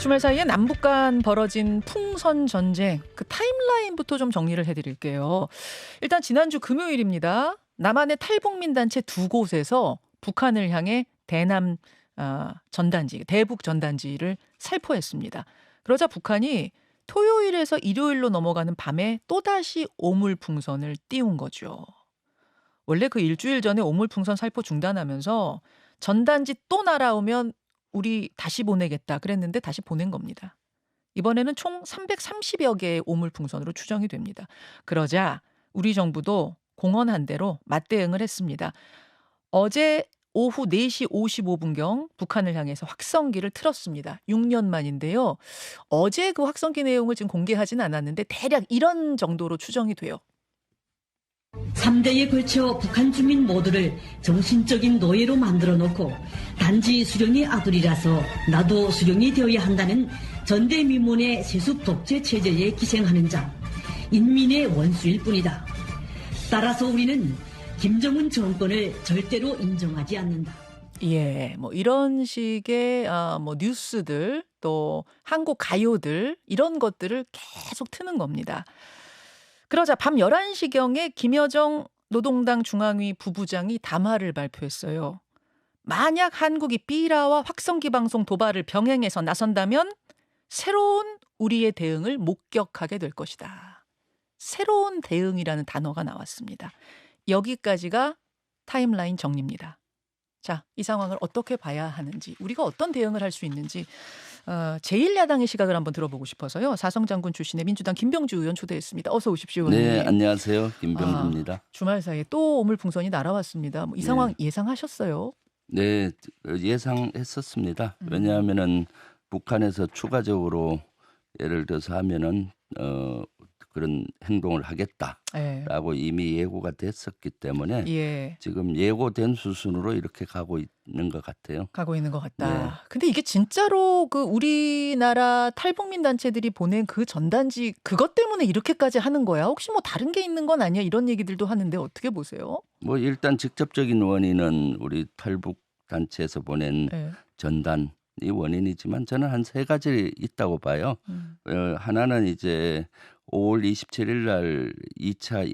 주말 사이에 남북 간 벌어진 풍선 전쟁, 그 타임라인부터 좀 정리를 해드릴게요. 일단 지난주 금요일입니다. 남한의 탈북민 단체 두 곳에서 북한을 향해 대남 전단지, 대북 전단지를 살포했습니다. 그러자 북한이 토요일에서 일요일로 넘어가는 밤에 또다시 오물풍선을 띄운 거죠. 원래 그 일주일 전에 오물풍선 살포 중단하면서 전단지 또 날아오면 우리 다시 보내겠다 그랬는데 다시 보낸 겁니다. 이번에는 총 330여 개의 오물풍선으로 추정이 됩니다. 그러자 우리 정부도 공언한 대로 맞대응을 했습니다. 어제 오후 4시 55분경 북한을 향해서 확성기를 틀었습니다. 6년 만인데요. 어제 그 확성기 내용을 지금 공개하진 않았는데 대략 이런 정도로 추정이 돼요. 3대에 걸쳐 북한 주민 모두를 정신적인 노예로 만들어 놓고 단지 수령의 아들이라서 나도 수령이 되어야 한다는 전대미문의 세습 독재 체제에 기생하는 자, 인민의 원수일 뿐이다. 따라서 우리는 김정은 정권을 절대로 인정하지 않는다. 예, 뭐 이런 식의 뭐 뉴스들 또 한국 가요들 이런 것들을 계속 트는 겁니다. 그러자 밤 11시경에 김여정 노동당 중앙위 부부장이 담화를 발표했어요. 만약 한국이 삐라와 확성기 방송 도발을 병행해서 나선다면 새로운 우리의 대응을 목격하게 될 것이다. 새로운 대응이라는 단어가 나왔습니다. 여기까지가 타임라인 정리입니다. 자, 이 상황을 어떻게 봐야 하는지, 우리가 어떤 대응을 할 수 있는지 제1야당의 시각을 한번 들어보고 싶어서요. 사성장군 출신의 민주당 김병주 의원 초대했습니다. 어서 오십시오. 의원님. 네, 안녕하세요. 김병주입니다. 주말 사이에 또 오물풍선이 날아왔습니다. 이 상황 예상하셨어요? 네, 예상했었습니다. 왜냐하면은 북한에서 추가적으로 예를 들어서 하면은 그런 행동을 하겠다라고 이미 예고가 됐었기 때문에 지금 예고된 수순으로 이렇게 가고 있는 것 같아요. 가고 있는 것 같다. 근데 이게 진짜로 그 우리나라 탈북민 단체들이 보낸 그 전단지 그것 때문에 이렇게까지 하는 거야? 혹시 뭐 다른 게 있는 건 아니야? 이런 얘기들도 하는데 어떻게 보세요? 뭐 일단 직접적인 원인은 우리 탈북 단체에서 보낸 전단이 원인이지만 저는 한 세 가지 있다고 봐요. 하나는 이제 5월 27일 날 2차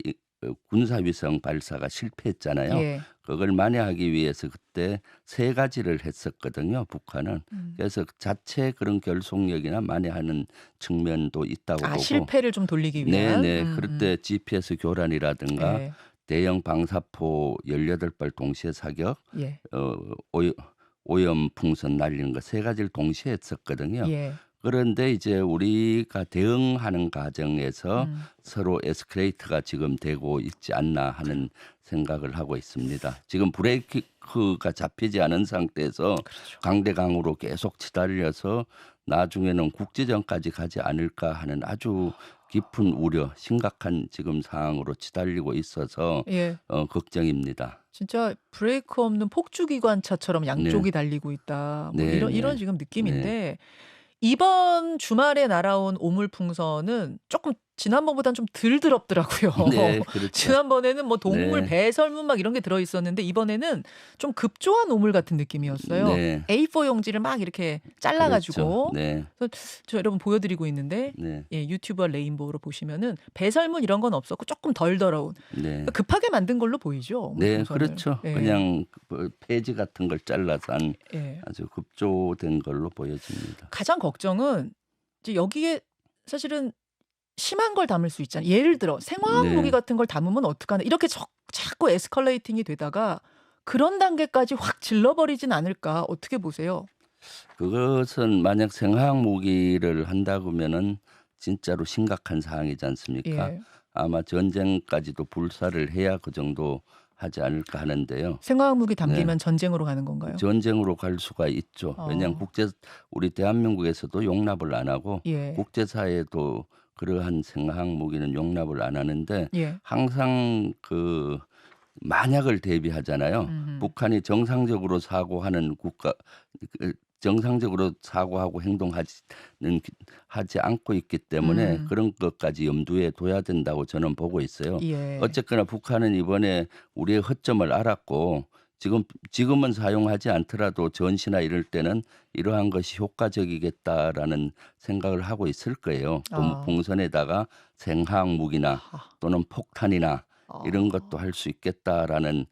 군사위성 발사가 실패했잖아요. 그걸 만회하기 위해서 그때 세 가지를 했었거든요. 북한은. 그래서 자체 그런 결속력이나 만회하는 측면도 있다고 보고. 실패를 좀 돌리기 위한. 네네. 그럴 때 GPS 교란이라든가 대형 방사포 18발 동시에 사격, 오염 풍선 날리는 거 세 가지를 동시에 했었거든요. 그런데 이제 우리가 대응하는 과정에서 서로 에스컬레이트가 지금 되고 있지 않나 하는 생각을 하고 있습니다. 지금 브레이크가 잡히지 않은 상태에서 강대강으로 계속 치달려서 나중에는 국제전까지 가지 않을까 하는 아주 깊은 우려, 심각한 지금 상황으로 치달리고 있어서 걱정입니다. 진짜 브레이크 없는 폭주기관차처럼 양쪽이 달리고 있다. 뭐 이런 지금 느낌인데 이번 주말에 날아온 오물풍선은 조금 지난번보다는 좀 덜 더럽더라고요. 네, 그렇죠. 지난번에는 뭐 동물 배설물 막 이런 게 들어있었는데 이번에는 좀 급조한 오물 같은 느낌이었어요. A4 용지를 막 이렇게 잘라가지고. 그래서 저 여러분 보여드리고 있는데 유튜버 레인보우로 보시면은 배설물 이런 건 없었고 조금 덜 더러운. 급하게 만든 걸로 보이죠. 네, 그렇죠. 그냥 폐지 같은 걸 잘라서 한 아주 급조된 걸로 보여집니다. 가장 걱정은 이제 여기에 사실은 심한 걸 담을 수 있잖아요. 예를 들어 생화학 무기 같은 걸 담으면 어떡하나 이렇게 자꾸 에스컬레이팅이 되다가 그런 단계까지 확 질러버리진 않을까 어떻게 보세요? 그것은 만약 생화학 무기를 한다고 하면은 진짜로 심각한 사항이지 않습니까? 아마 전쟁까지도 불사를 해야 그 정도 하지 않을까 하는데요. 생화학 무기 담기면 전쟁으로 가는 건가요? 전쟁으로 갈 수가 있죠. 왜냐하면 우리 대한민국에서도 용납을 안 하고 국제사회도 그러한 생화학 무기는 용납을 안 하는데 항상 그 만약을 대비하잖아요. 북한이 정상적으로 사고하는 정상적으로 사고하고 하지 않고 있기 때문에 그런 것까지 염두에 둬야 된다고 저는 보고 있어요. 어쨌거나 북한은 이번에 우리의 허점을 알았고 지금은 사용하지 않더라도 전시나 이럴 때는 이러한 것이 효과적이겠다라는 생각을 하고 있을 거예요. 풍선에다가 생화학 무기나 또는 폭탄이나 이런 것도 할 수 있겠다라는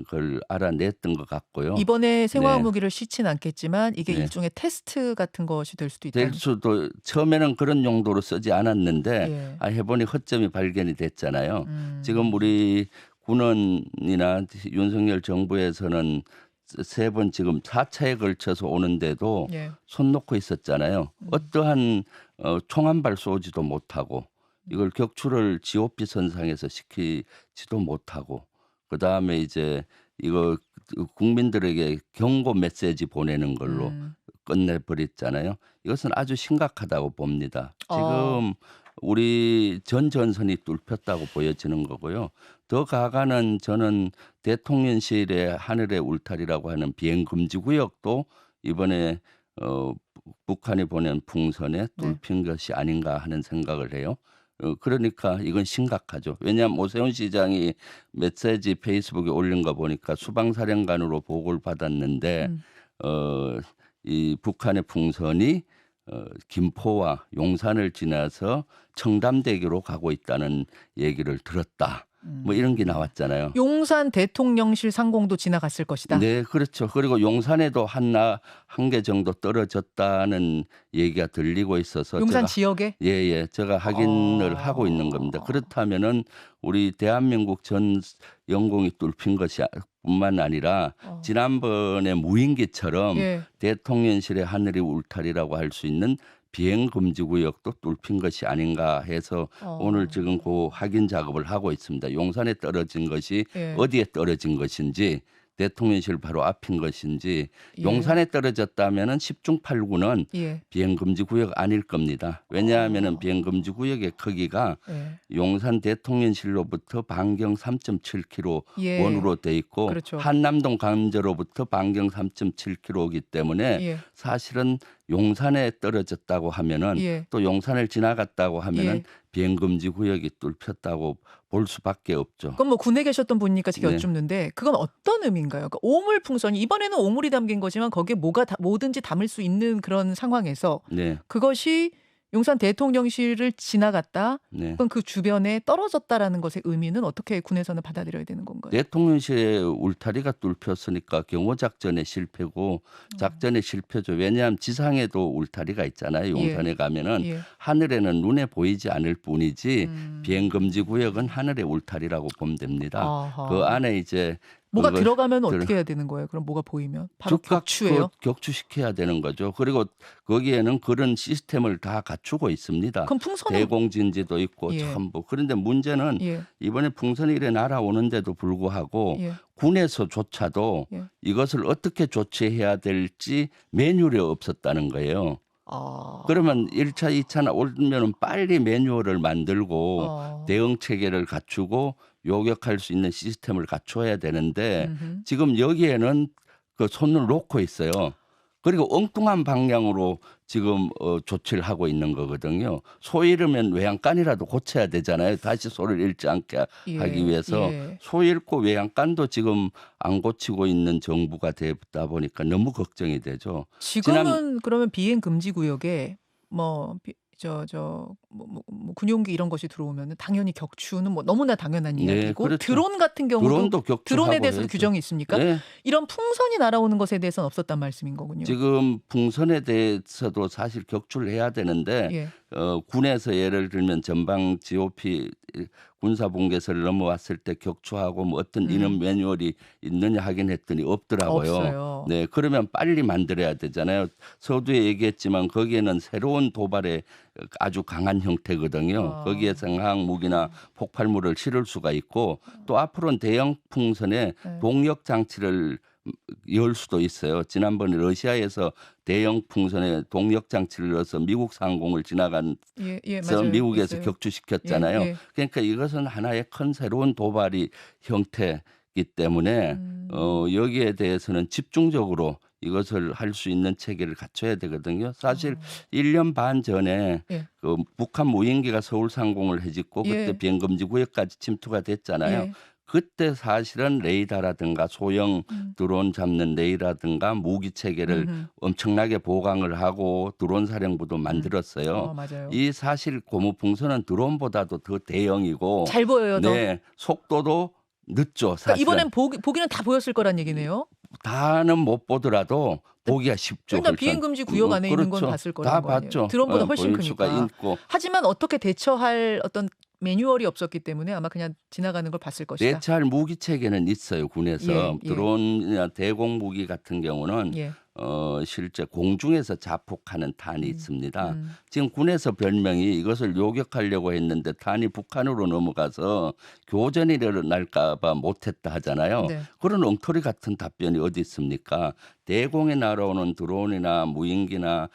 걸 알아냈던 것 같고요. 이번에 생화학 무기를 싣진 않겠지만 이게 네. 일종의 테스트 같은 것이 될 수도 있다. 될 수도 처음에는 그런 용도로 쓰지 않았는데 해보니 허점이 발견이 됐잖아요. 지금 우리 군원이나 윤석열 정부에서는 3번 지금 4차에 걸쳐서 오는데도 손 놓고 있었잖아요. 어떠한 총 한 발 쏘지도 못하고 이걸 격추를 GOP 선상에서 시키지도 못하고 그다음에 이제 이거 국민들에게 경고 메시지 보내는 걸로 끝내버렸잖아요. 이것은 아주 심각하다고 봅니다. 지금 우리 전 전선이 뚫혔다고 보여지는 거고요. 더 가가는 저는 대통령실의 하늘의 울타리라고 하는 비행 금지 구역도 이번에 북한이 보낸 풍선에 뚫힌 것이 아닌가 하는 생각을 해요. 그러니까 이건 심각하죠. 왜냐하면 오세훈 시장이 메시지 페이스북에 올린 거 보니까 수방사령관으로 보고를 받았는데 이 북한의 풍선이 김포와 용산을 지나서 청담대교로 가고 있다는 얘기를 들었다. 뭐 이런 게 나왔잖아요. 용산 대통령실 상공도 지나갔을 것이다. 네, 그렇죠. 그리고 용산에도 한 개 정도 떨어졌다는 얘기가 들리고 있어서 용산 지역에? 예, 제가 확인을 하고 있는 겁니다. 그렇다면은 우리 대한민국 전 영공이 뚫힌 것이 뿐만 아니라 지난번에 무인기처럼 대통령실의 하늘이 울타리라고 할 수 있는 비행 금지 구역도 뚫힌 것이 아닌가 해서 오늘 지금 그 확인 작업을 하고 있습니다. 용산에 떨어진 것이 어디에 떨어진 것인지 대통령실 바로 앞인 것인지 용산에 떨어졌다면은 10중 8구는 비행 금지 구역 아닐 겁니다. 왜냐하면은 비행 금지 구역의 크기가 용산 대통령실로부터 반경 3.7km 원으로 돼 있고 한남동 감저로부터 반경 3.7km이기 때문에 사실은 용산에 떨어졌다고 하면은 또 용산을 지나갔다고 하면은 비행 금지 구역이 뚫혔다고 볼 수밖에 없죠. 그럼 뭐 군에 계셨던 분이니까 제가 여쭙는데 그건 어떤 의미인가요? 그러니까 오물 풍선이 이번에는 오물이 담긴 거지만 거기에 뭐든지 담을 수 있는 그런 상황에서 그것이 용산 대통령실을 지나갔다. 그럼 그 주변에 떨어졌다라는 것의 의미는 어떻게 군에서는 받아들여야 되는 건가요? 대통령실의 울타리가 뚫혔으니까 경호작전의 실패고 작전의 실패죠. 왜냐하면 지상에도 울타리가 있잖아요. 용산에 가면은 하늘에는 눈에 보이지 않을 뿐이지 비행금지 구역은 하늘의 울타리라고 보면 됩니다. 그 안에 이제 뭐가 들어가면 어떻게 해야 되는 거예요? 그럼 뭐가 보이면? 바로 격추예요? 격추시켜야 되는 거죠. 그리고 거기에는 그런 시스템을 다 갖추고 있습니다. 그럼 풍선은? 대공진지도 있고 전부. 그런데 문제는 이번에 풍선이 이래 날아오는데도 불구하고 군에서조차도 이것을 어떻게 조치해야 될지 매뉴얼이 없었다는 거예요. 그러면 1차, 2차나 오면 빨리 매뉴얼을 만들고 대응 체계를 갖추고 요격할 수 있는 시스템을 갖춰야 되는데 지금 여기에는 그 손을 놓고 있어요. 그리고 엉뚱한 방향으로 지금 조치를 하고 있는 거거든요. 소 잃으면 외양간이라도 고쳐야 되잖아요. 다시 소를 잃지 않게 하기 위해서. 소 잃고 외양간도 지금 안 고치고 있는 정부가 되다 보니까 너무 걱정이 되죠. 지금은 그러면 비행 금지 구역에 군용기 이런 것이 들어오면 당연히 격추는 뭐 너무나 당연한 이야기고 그렇죠. 드론 같은 경우도 드론에 대해서도 해야죠. 규정이 있습니까? 이런 풍선이 날아오는 것에 대해서는 없었단 말씀인 거군요. 지금 풍선에 대해서도 사실 격추를 해야 되는데 군에서 예를 들면 전방 GOP 군사분계선을 넘어왔을 때 격추하고 뭐 어떤 인원 매뉴얼이 있느냐 하긴 했더니 없더라고요. 없어요. 네, 그러면 빨리 만들어야 되잖아요. 서두에 얘기했지만 거기에는 새로운 도발의 아주 강한 형태거든요. 거기에 생화학 무기나 폭발물을 실을 수가 있고 또 앞으로는 대형 풍선에 동력 장치를 열 수도 있어요. 지난번에 러시아에서 대형 풍선에 동력 장치를 넣어서 미국 상공을 지나간서 미국에서 격추시켰잖아요. 그러니까 이것은 하나의 큰 새로운 도발이 형태이기 때문에 여기에 대해서는 집중적으로 이것을 할 수 있는 체계를 갖춰야 되거든요. 사실 1년 반 전에 그 북한 무인기가 서울 상공을 해짓고 그때 비행금지 구역까지 침투가 됐잖아요. 그때 사실은 레이더라든가 소형 드론 잡는 레이더라든가 무기 체계를 음흠. 엄청나게 보강을 하고 드론 사령부도 만들었어요. 맞아요. 이 사실 고무풍선은 드론보다도 더 대형이고 잘 보여요, 더. 네, 속도도 늦죠. 그러니까 사실은 이번엔 보기는 다 보였을 거란 얘기네요. 다는 못 보더라도 보기가 쉽죠. 일단 그렇죠. 비행 금지 구역 안에 있는 건 그렇죠. 봤을 다 거라는 거 아니에요. 봤죠. 드론보다 훨씬 보일 수가 크니까. 있고 하지만 어떻게 대처할 어떤 매뉴얼이 없었기 때문에 아마 그냥 지나가는 걸 봤을 것이다. 대체할 무기 체계는 있어요. 군에서 예, 예. 드론이나 대공 무기 같은 경우는 예. 실제 공중에서 자폭하는 탄이 있습니다. 음. 지금 군에서 별명이 이것을 요격하려고 했는데 탄이 북한으로 넘어가서 교전이 일어날까 봐 못했다 하잖아요. 네. 그런 엉터리 같은 답변이 어디 있습니까? 대공에 날아오는 드론이나 무인기나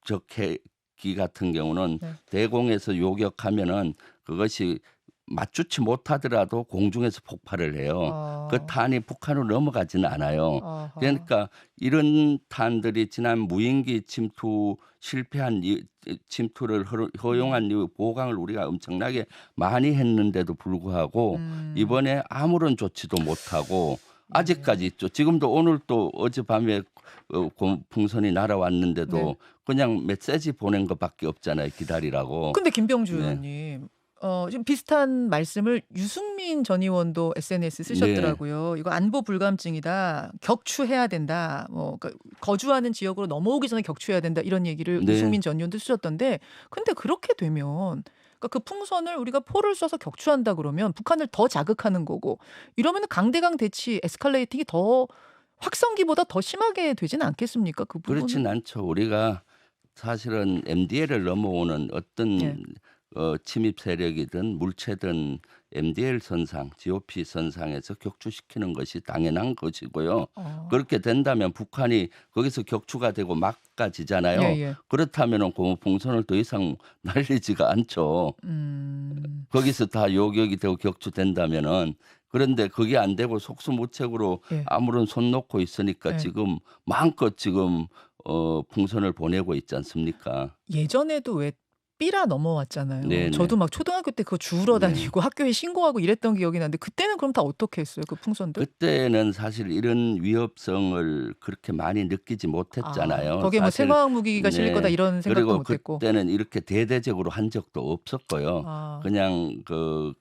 적해기 같은 경우는 네. 대공에서 요격하면은 그것이 맞추지 못하더라도 공중에서 폭발을 해요. 그 탄이 북한으로 넘어가지는 않아요. 어허. 그러니까 이런 탄들이 지난 무인기 침투 실패한 침투를 허용한 이후 보강을 우리가 엄청나게 많이 했는데도 불구하고 이번에 아무런 조치도 못하고 아직까지 있죠. 지금도 오늘 또 어젯밤에 풍선이 날아왔는데도 네. 그냥 메시지 보낸 것밖에 없잖아요. 기다리라고. 근데 김병주 네. 의원님, 지금 비슷한 말씀을 유승민 전 의원도 SNS 쓰셨더라고요. 이거 안보 불감증이다. 격추해야 된다. 그러니까 거주하는 지역으로 넘어오기 전에 격추해야 된다. 이런 얘기를 네. 유승민 전 의원도 쓰셨던데, 근데 그렇게 되면 그러니까 그 풍선을 우리가 포를 쏴서 격추한다 그러면 북한을 더 자극하는 거고, 이러면 강대강 대치 에스컬레이팅이 더 확성기보다 더 심하게 되지는 않겠습니까? 그 부분은. 그렇진 않죠. 우리가 사실은 MDL을 넘어오는 어떤 예. 침입 세력이든 물체든 MDL 선상, GOP 선상에서 격추시키는 것이 당연한 것이고요. 그렇게 된다면 북한이 거기서 격추가 되고 막가지잖아요. 예, 예. 그렇다면 고무풍선을 더 이상 날리지가 않죠. 거기서 다 요격이 되고 격추된다면은. 그런데 그게 안 되고 속수무책으로 예. 아무런 손 놓고 있으니까 예. 지금 마음껏 지금 풍선을 보내고 있지 않습니까? 예전에도 왜 삐라 넘어왔잖아요. 네네. 저도 막 초등학교 때 그거 주우러 네. 다니고 학교에 신고하고 이랬던 기억이 나는데, 그때는 그럼 다 어떻게 했어요? 그 풍선들? 그때는 사실 이런 위협성을 그렇게 많이 느끼지 못했잖아요. 거기에 뭐 사실, 생화학 무기가 실릴 거다 이런 생각도 그리고 못했고. 그때는 이렇게 대대적으로 한 적도 없었고요. 그냥 그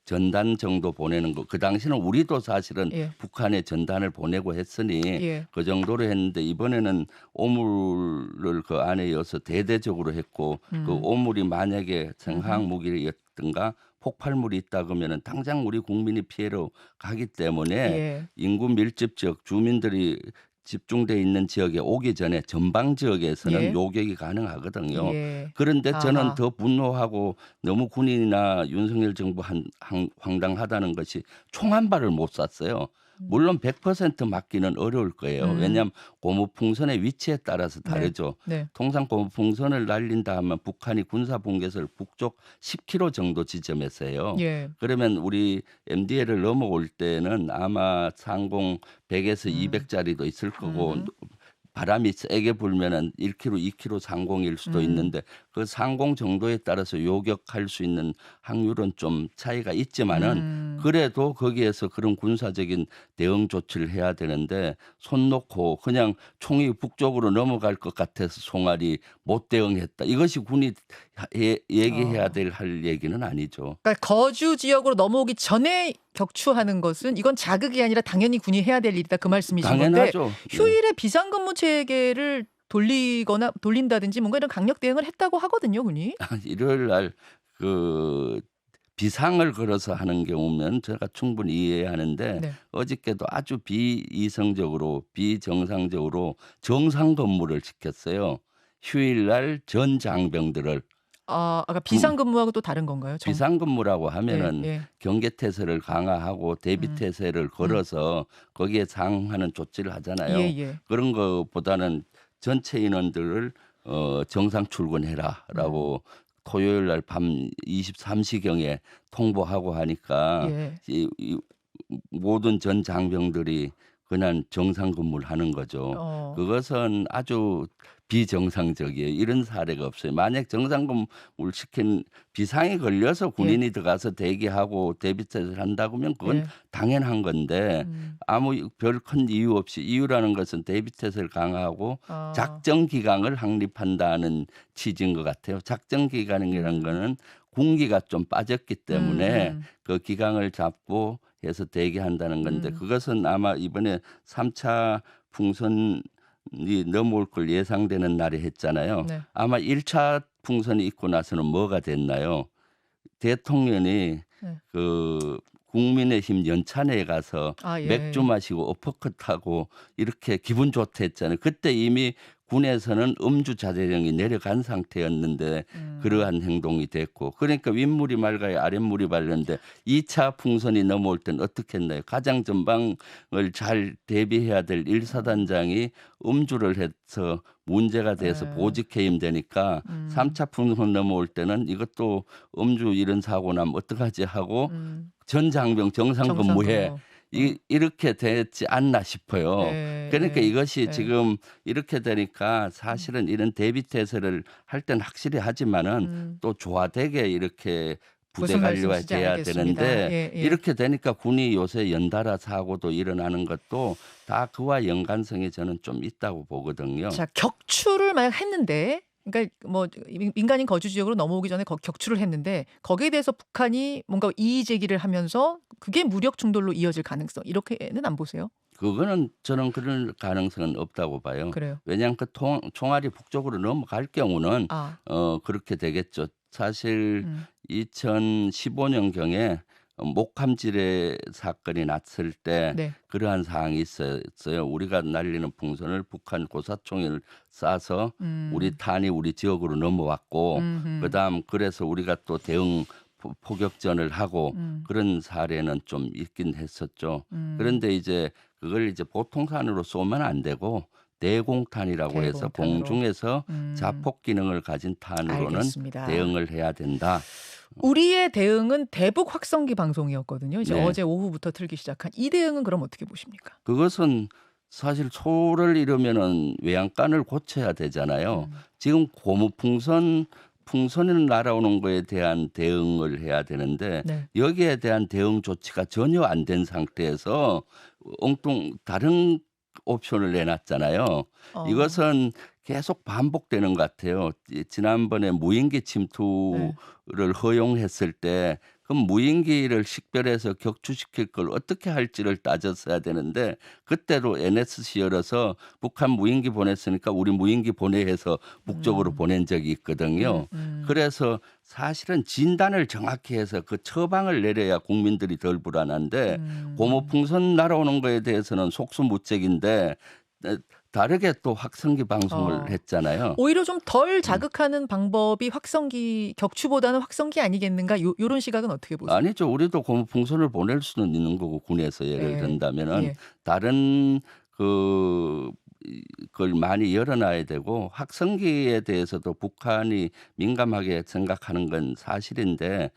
전단 정도 보내는 거. 그 당시는 우리도 사실은 예. 북한에 전단을 보내고 했으니 예. 그 정도로 했는데 이번에는 오물을 그 안에 이어서 대대적으로 했고 그 오물이 만약에 생화학 무기였든가 폭발물이 있다 그러면은 당장 우리 국민이 피해로 가기 때문에 예. 인구 밀집 지역 주민들이 집중돼 있는 지역에 오기 전에 전방 지역에서는 예. 요격이 가능하거든요. 예. 그런데 저는 아하. 더 분노하고 너무 군인이나 윤석열 정부 황당하다는 것이 총 한 발을 못 쐈어요. 물론 100% 맞기는 어려울 거예요. 왜냐하면 고무풍선의 위치에 따라서 다르죠. 네. 통상 고무풍선을 날린다 하면 북한이 군사분계선을 북쪽 10km 정도 지점에서 해요. 예. 그러면 우리 MDL을 넘어올 때는 아마 상공 100에서 200짜리도 있을 거고 바람이 세게 불면은 1km, 2km 상공일 수도 있는데 그 상공 정도에 따라서 요격할 수 있는 확률은 좀 차이가 있지만은 그래도 거기에서 그런 군사적인 대응 조치를 해야 되는데 손 놓고 그냥 총이 북쪽으로 넘어갈 것 같아서 송알이 못 대응했다. 이것이 군이 얘기해야 될 할 얘기는 아니죠. 그러니까 거주 지역으로 넘어오기 전에 격추하는 것은 이건 자극이 아니라 당연히 군이 해야 될 일이다, 그 말씀이신 건데, 당연하죠. 휴일에 비상근무 체계를 돌린다든지 뭔가 이런 강력 대응을 했다고 하거든요, 군이. 일요일 날 그 비상을 걸어서 하는 경우면 제가 충분히 이해하는데 네. 어저께도 아주 비이성적으로 비정상적으로 정상 근무를 시켰어요. 휴일 날 전 장병들을 아까 비상근무하고 또 다른 건가요? 비상근무라고 하면은 예. 경계태세를 강화하고 대비태세를 걸어서 거기에 상응하는 조치를 하잖아요. 예. 그런 것보다는 전체 인원들을 정상 출근해라라고 토요일 날 밤 23시경에 통보하고 하니까 예. 이 모든 전 장병들이 그냥 정상 근무를 하는 거죠. 그것은 아주 비정상적이에요. 이런 사례가 없어요. 만약 정상근무를 시킨 비상이 걸려서 군인이 들어가서 대기하고 대비태세를 한다고 하면 그건 당연한 건데 아무 별 큰 이유 없이 이유라는 것은 대비태세를 강화하고 작전 기강을 확립한다는 취지인 것 같아요. 작전 기강이라는 거는 군기가 좀 빠졌기 때문에 그 기강을 잡고 해서 대기한다는 건데 그것은 아마 이번에 3차 풍선이 넘어올 걸 예상되는 날에 했잖아요. 네. 아마 1차 풍선이 있고 나서는 뭐가 됐나요? 대통령이 그 국민의힘 연찬회에 가서 맥주 마시고 어퍼컷하고 이렇게 기분 좋다 했잖아요. 그때 이미 군에서는 음주 자제령이 내려간 상태였는데 그러한 행동이 됐고 그러니까 윗물이 맑아야 아랫물이 밝는데 2차 풍선이 넘어올 땐 어떻게 했나요? 가장 전방을 잘 대비해야 될 1사단장이 음주를 해서 문제가 돼서 보직 해임되니까 3차 풍선 넘어올 때는 이것도 음주 이런 사고 나면 어떡하지 하고 전 장병 정상근무해 이렇게 됐지 않나 싶어요. 그러니까 이것이 지금 이렇게 되니까 사실은 이런 대비태세를 할 땐 확실히 하지만은 또 조화되게 이렇게 부대 관리가 돼야 되는데 이렇게 되니까 군이 요새 연달아 사고도 일어나는 것도 다 그와 연관성이 저는 좀 있다고 보거든요. 자, 격추를 만약 했는데 그러니까 뭐 민간인 거주 지역으로 넘어오기 전에 격추를 했는데 거기에 대해서 북한이 뭔가 이의 제기를 하면서 그게 무력 충돌로 이어질 가능성 이렇게는 안 보세요? 그거는 저는 그럴 가능성은 없다고 봐요. 그래요. 왜냐하면 그 총알이 북쪽으로 넘어갈 경우는 그렇게 되겠죠. 사실 2015년경에 목함지뢰 사건이 났을 때 그러한 사항이 있었어요. 우리가 날리는 풍선을 북한 고사총을 쏴서 우리 탄이 우리 지역으로 넘어왔고 그다음 그래서 우리가 또 대응 포격전을 하고 그런 사례는 좀 있긴 했었죠. 그런데 이제 그걸 이제 보통탄으로 쏘면 안 되고 대공탄이라고 해서 공중에서 자폭 기능을 가진 탄으로는 대응을 해야 된다. 우리의 대응은 대북 확성기 방송이었거든요. 이제 어제 오후부터 틀기 시작한 이 대응은 그럼 어떻게 보십니까? 그것은 사실 소를 이루면은 외양간을 고쳐야 되잖아요. 지금 고무풍선이 날아오는 거에 대한 대응을 해야 되는데 여기에 대한 대응 조치가 전혀 안 된 상태에서 다른 옵션을 내놨잖아요. 이것은 계속 반복되는 것 같아요. 지난번에 무인기 침투를 허용했을 때 그럼 무인기를 식별해서 격추시킬 걸 어떻게 할지를 따졌어야 되는데 그때도 NSC 열어서 북한 무인기 보냈으니까 우리 무인기 보내해서 북쪽으로 보낸 적이 있거든요. 그래서 사실은 진단을 정확히 해서 그 처방을 내려야 국민들이 덜 불안한데 고무풍선 날아오는 거에 대해서는 속수무책인데 다르게 또 확성기 방송을 했잖아요. 오히려 좀 덜 자극하는 방법이 확성기 격추보다는 확성기 아니겠는가? 요런 시각은 어떻게 보세요? 아니죠. 우리도 고무풍선을 보낼 수는 있는 거고 군에서 예를 든다면은 다른 그걸 많이 열어놔야 되고 확성기에 대해서도 북한이 민감하게 생각하는 건 사실인데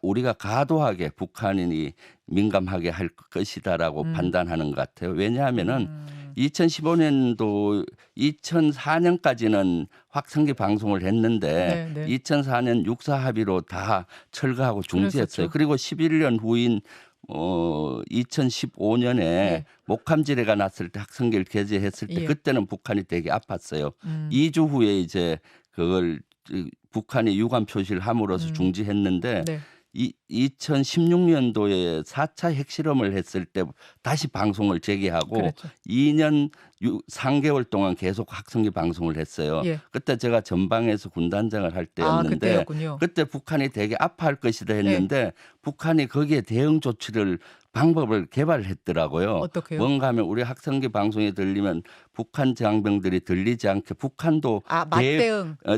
우리가 과도하게 북한인이 민감하게 할 것이다라고 판단하는 것 같아요. 왜냐하면은 2015년도 2004년까지는 확성기 방송을 했는데 2004년 육사 합의로 다 철거하고 중지했어요. 그리고 11년 후인 2015년에 목함지뢰가 났을 때 확성기를 개재했을 때 그때는 북한이 되게 아팠어요. 2주 후에 이제 그걸 북한이 유감 표시를 함으로써 중지했는데 2016년도에 4차 핵실험을 했을 때 다시 방송을 재개하고 2년 3개월 동안 계속 확성기 방송을 했어요. 그때 제가 전방에서 군단장을 할 때였는데 그때 북한이 되게 아파할 것이다 했는데 북한이 거기에 대응 조치를 방법을 개발했더라고요. 어떻게요? 뭔가 하면 우리 확성기 방송에 들리면 북한 장병들이 들리지 않게 북한도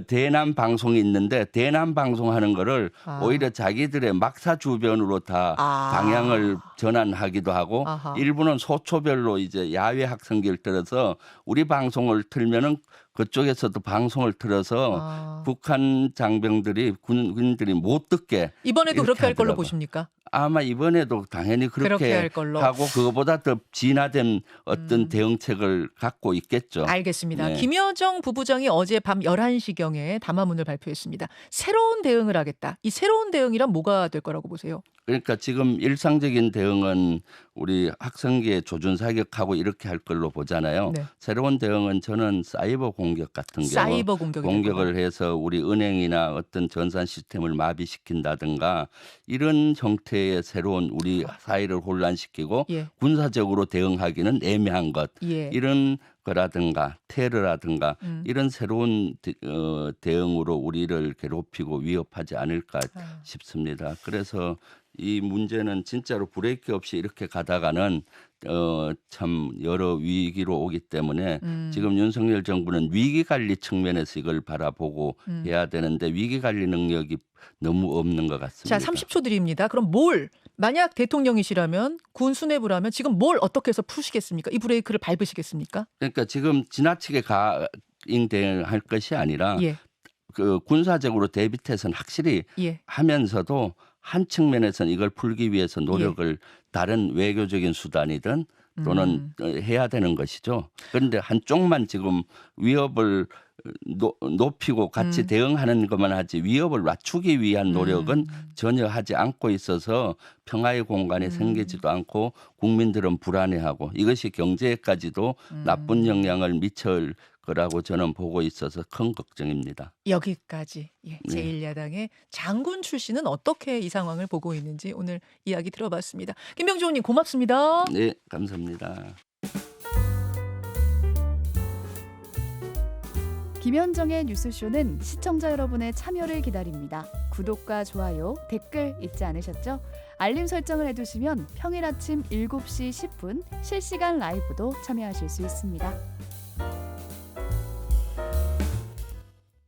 대남 방송이 있는데 대남 방송하는 거를 오히려 자기들의 막사 주변으로 다 방향을 전환하기도 하고 일부는 소초별로 이제 야외 확성기를 들어서 우리 방송을 틀면은 그쪽에서도 방송을 틀어서 북한 장병들이 군인들이 못 듣게 이번에도 그렇게 할 걸로 하더라고요. 보십니까? 아마 이번에도 당연히 그렇게 할 걸로. 하고 그거보다 더 진화된 어떤 대응책을 갖고 있겠죠. 알겠습니다. 네. 김여정 부부장이 어제 밤 11시경에 담화문을 발표했습니다. 새로운 대응을 하겠다. 이 새로운 대응이란 뭐가 될 거라고 보세요? 그러니까 지금 일상적인 대응은 우리 학생기에 조준 사격하고 이렇게 할 걸로 보잖아요. 네. 새로운 대응은 저는 사이버 공격 같은 경우 사이버 공격을 해서 우리 은행이나 어떤 전산 시스템을 마비시킨다든가 이런 형태의 새로운 우리 사회를 혼란시키고 예. 군사적으로 대응하기는 애매한 것 예. 이런 거라든가 테러라든가 이런 새로운 대응으로 우리를 괴롭히고 위협하지 않을까 싶습니다. 그래서 이 문제는 진짜로 브레이크 없이 이렇게 가다가는 참 여러 위기로 오기 때문에 지금 윤석열 정부는 위기관리 측면에서 이걸 바라보고 해야 되는데 위기관리 능력이 너무 없는 것 같습니다. 자, 30초 드립니다. 그럼 만약 대통령이시라면 군 수뇌부라면 지금 뭘 어떻게 해서 푸시겠습니까? 이 브레이크를 밟으시겠습니까? 그러니까 지금 지나치게 가잉 대응할 것이 아니라 예. 그 군사적으로 대비태세는 확실히 예. 하면서도 한 측면에서는 이걸 풀기 위해서 노력을 다른 외교적인 수단이든 또는 해야 되는 것이죠. 그런데 한쪽만 지금 위협을 높이고 같이 대응하는 것만 하지 위협을 낮추기 위한 노력은 전혀 하지 않고 있어서 평화의 공간이 생기지도 않고 국민들은 불안해하고 이것이 경제에까지도 나쁜 영향을 미칠 거라고 저는 보고 있어서 큰 걱정입니다. 여기까지 제1야당의 장군 출신은 어떻게 이 상황을 보고 있는지 오늘 이야기 들어봤습니다. 김병주 의원님 고맙습니다. 네, 감사합니다. 김현정의 뉴스쇼는 시청자 여러분의 참여를 기다립니다. 구독과 좋아요, 댓글 잊지 않으셨죠? 알림 설정을 해두시면 평일 아침 7시 10분 실시간 라이브도 참여하실 수 있습니다.